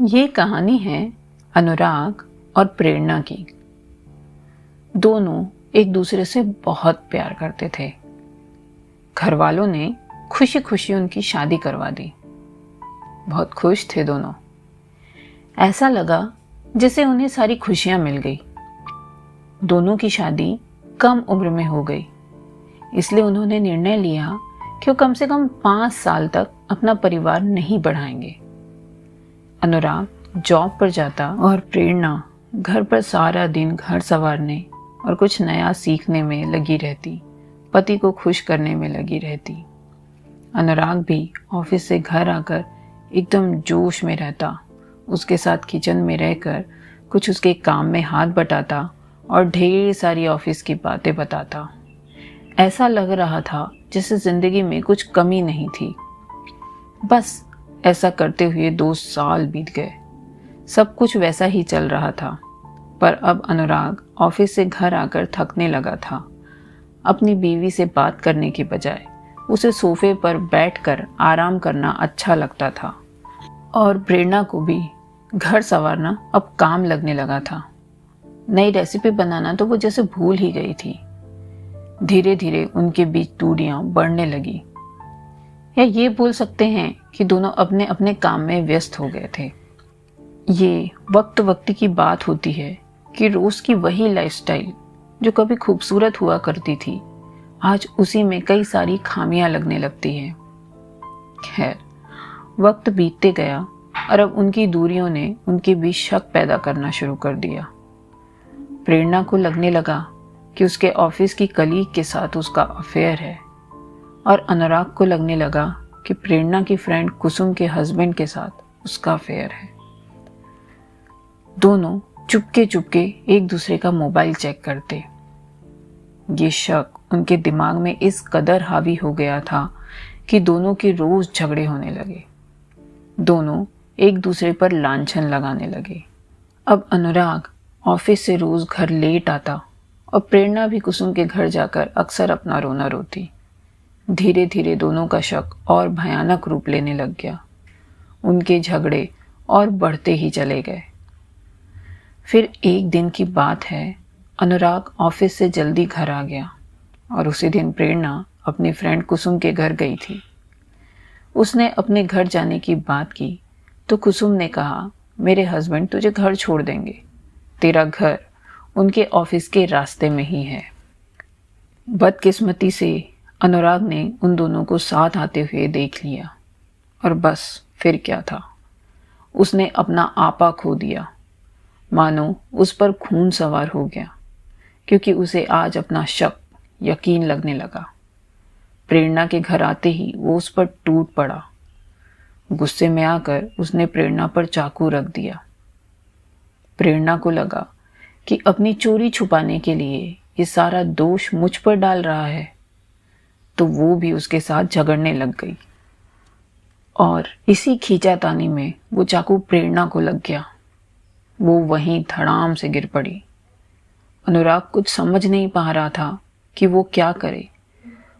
ये कहानी है अनुराग और प्रेरणा की। दोनों एक दूसरे से बहुत प्यार करते थे। घर वालों ने खुशी खुशी उनकी शादी करवा दी। बहुत खुश थे दोनों। ऐसा लगा जैसे उन्हें सारी खुशियां मिल गई। दोनों की शादी कम उम्र में हो गई, इसलिए उन्होंने निर्णय लिया कि वो कम से कम 5 साल तक अपना परिवार नहीं बढ़ाएंगे। अनुराग जॉब पर जाता और प्रेरणा घर पर सारा दिन घर संवारने और कुछ नया सीखने में लगी रहती, पति को खुश करने में लगी रहती। अनुराग भी ऑफिस से घर आकर एकदम जोश में रहता, उसके साथ किचन में रहकर कुछ उसके काम में हाथ बटाता और ढेर सारी ऑफिस की बातें बताता। ऐसा लग रहा था जैसे जिंदगी में कुछ कमी नहीं थी। बस ऐसा करते हुए 2 साल बीत गए। सब कुछ वैसा ही चल रहा था, पर अब अनुराग ऑफिस से घर आकर थकने लगा था। अपनी बीवी से बात करने के बजाय उसे सोफे पर बैठकर आराम करना अच्छा लगता था और प्रेरणा को भी घर संवारना अब काम लगने लगा था। नई रेसिपी बनाना तो वो जैसे भूल ही गई थी। धीरे धीरे उनके बीच दूरियां बढ़ने लगी, या ये बोल सकते हैं कि दोनों अपने अपने काम में व्यस्त हो गए थे। ये वक्त वक्त की बात होती है कि रोज की वही लाइफस्टाइल जो कभी खूबसूरत हुआ करती थी, आज उसी में कई सारी खामियां लगने लगती हैं। खैर, वक्त बीतते गया और अब उनकी दूरियों ने उनके बीच शक पैदा करना शुरू कर दिया। प्रेरणा को लगने लगा कि उसके ऑफिस की कलीग के साथ उसका अफेयर है, और अनुराग को लगने लगा कि प्रेरणा की फ्रेंड कुसुम के हस्बैंड के साथ उसका अफेयर है। दोनों चुपके चुपके एक दूसरे का मोबाइल चेक करते। ये शक उनके दिमाग में इस कदर हावी हो गया था कि दोनों के रोज झगड़े होने लगे। दोनों एक दूसरे पर लांछन लगाने लगे। अब अनुराग ऑफिस से रोज घर लेट आता और प्रेरणा भी कुसुम के घर जाकर अक्सर अपना रोना रोती। धीरे धीरे दोनों का शक और भयानक रूप लेने लग गया। उनके झगड़े और बढ़ते ही चले गए। फिर एक दिन की बात है, अनुराग ऑफिस से जल्दी घर आ गया और उसी दिन प्रेरणा अपनी फ्रेंड कुसुम के घर गई थी। उसने अपने घर जाने की बात की तो कुसुम ने कहा, मेरे हस्बैंड तुझे घर छोड़ देंगे, तेरा घर उनके ऑफिस के रास्ते में ही है। बदकिस्मती से अनुराग ने उन दोनों को साथ आते हुए देख लिया, और बस फिर क्या था, उसने अपना आपा खो दिया। मानो उस पर खून सवार हो गया, क्योंकि उसे आज अपना शक यकीन लगने लगा। प्रेरणा के घर आते ही वो उस पर टूट पड़ा। गुस्से में आकर उसने प्रेरणा पर चाकू रख दिया। प्रेरणा को लगा कि अपनी चोरी छुपाने के लिए ये सारा दोष मुझ पर डाल रहा है, तो वो भी उसके साथ झगड़ने लग गई। और इसी खींचातानी में वो चाकू प्रेरणा को लग गया। वो वहीं धड़ाम से गिर पड़ी। अनुराग कुछ समझ नहीं पा रहा था कि वो क्या करे।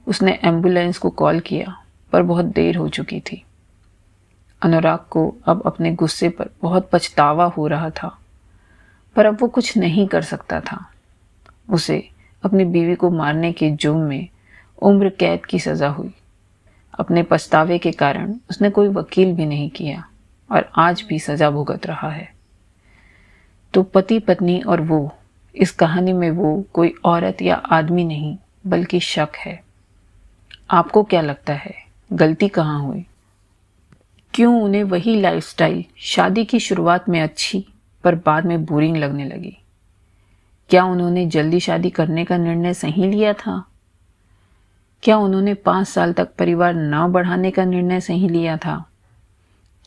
उसने एम्बुलेंस को कॉल किया, पर बहुत देर हो चुकी थी। अनुराग को अब अपने गुस्से पर बहुत पछतावा हो रहा था, पर अब वो कुछ नहीं कर सकता था। उसे अपनी बीवी को मारने के जुर्म में उम्र कैद की सजा हुई। अपने पछतावे के कारण उसने कोई वकील भी नहीं किया और आज भी सजा भुगत रहा है। तो पति पत्नी और वो, इस कहानी में वो कोई औरत या आदमी नहीं बल्कि शक है। आपको क्या लगता है, गलती कहाँ हुई? क्यों उन्हें वही लाइफस्टाइल शादी की शुरुआत में अच्छी पर बाद में बोरिंग लगने लगी? क्या उन्होंने जल्दी शादी करने का निर्णय सही लिया था? क्या उन्होंने 5 साल तक परिवार न बढ़ाने का निर्णय सही लिया था?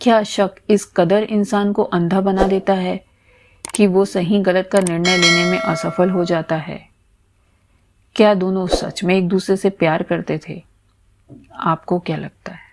क्या शक इस कदर इंसान को अंधा बना देता है कि वो सही गलत का निर्णय लेने में असफल हो जाता है? क्या दोनों सच में एक दूसरे से प्यार करते थे? आपको क्या लगता है?